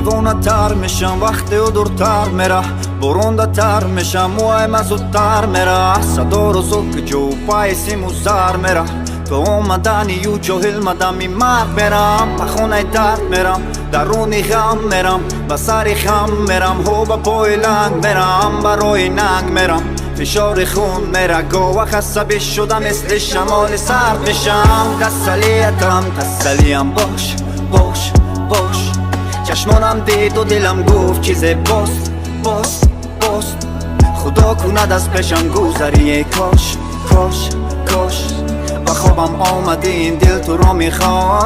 دیوانه تر میشم وقتی او دورتر میره، برونده تر میشم موهایم زودتر میره. صدا رو زود جو پای سیم و زر میره، تو اومدنی یو جاهل مدم این مرد میرم. به خونه درد میرم، درونی غم میرم، به سری خم میرم، هو به پای لنگ میرم، برای ننگ میرم، فشار خون میره. گوه خسته شدم مثل شمال سرد میشم. تسلیم باش باش باش، چشمانم دید و دلم گفت چیز باست باست باست. خدا کند از پیشم گذری کاش کاش کاش. و خوابم آمده این دل تو را میخواد.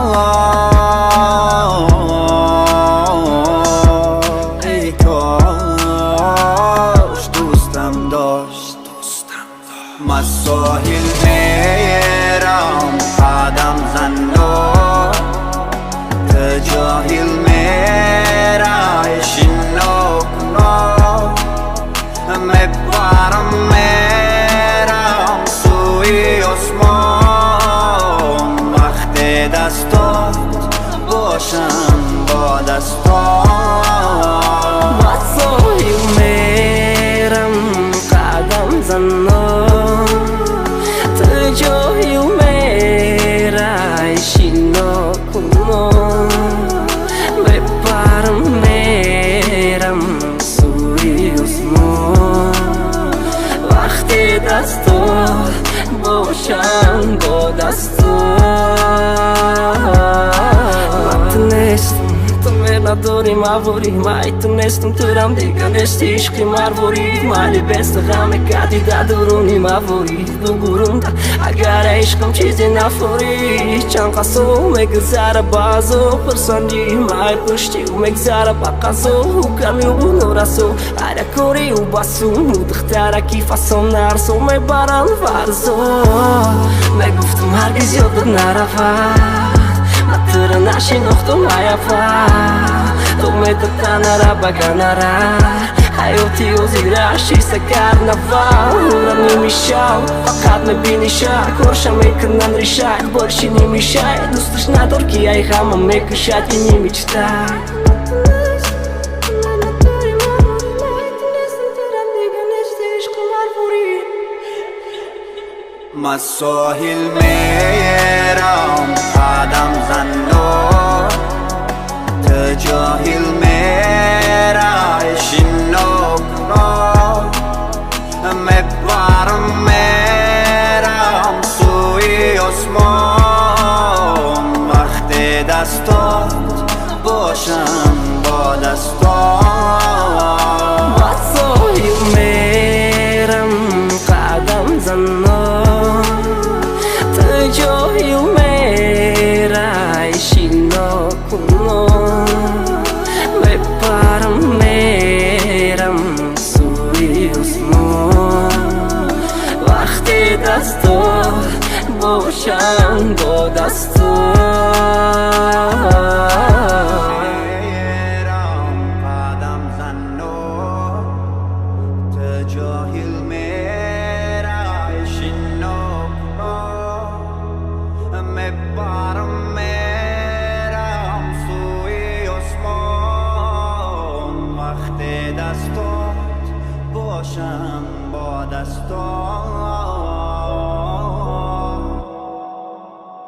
ای کاش دوستم داشت. من ساحل میرم قدم زنان، تو جاهل میرای شناکنان. میپرم میرم سوی آسمان، وقتی دستات باشم با دستان. من ساحل میرم قدم زنان، تو جاهل میرای شناکنان. میپرم میرم سوی آسمان، وقتی دستات باشم با دستان. تو نداری مواری، من تونستم ترم دیگه نشتی عشقی مرواری. مالی بست غم کردی در درونی مواری بگورونده اگر عشقم چیزی نفوری. چند قصو مگذره بازو پرسندی مای پشتی و مگذره با قصو کمی و نورسو هر کوری و باسو مدختره کی فاسم نرسو میبرن فرزو. میگفتم هرگز یادت نرفت، تر نشناختم حیفا. تو میدتنره بگنره حیاتی و زیرشی سکر نفر نمیشم. فقط میبینی شهر کارشم میکنن ریشه بارشی نمیشه. دوستش ندار که ای غمم میکشد این نمیچتر. من ساحل میرم قدم زنان، تو جاهل میرای شناکنان. میپرم میرم سوی آسمان، وقتی دستات باشم با دستان. من ساحل میرم قدم زنان، تو جاهل میرای شناکنان. میپرم میرم سوی آسمان، وقتی دستات باشم با دستان. قدم زنان، تو جاهل میرای شناکنان. میپرم میرم سوی آسمان، وقتی دستات باشم با دستان.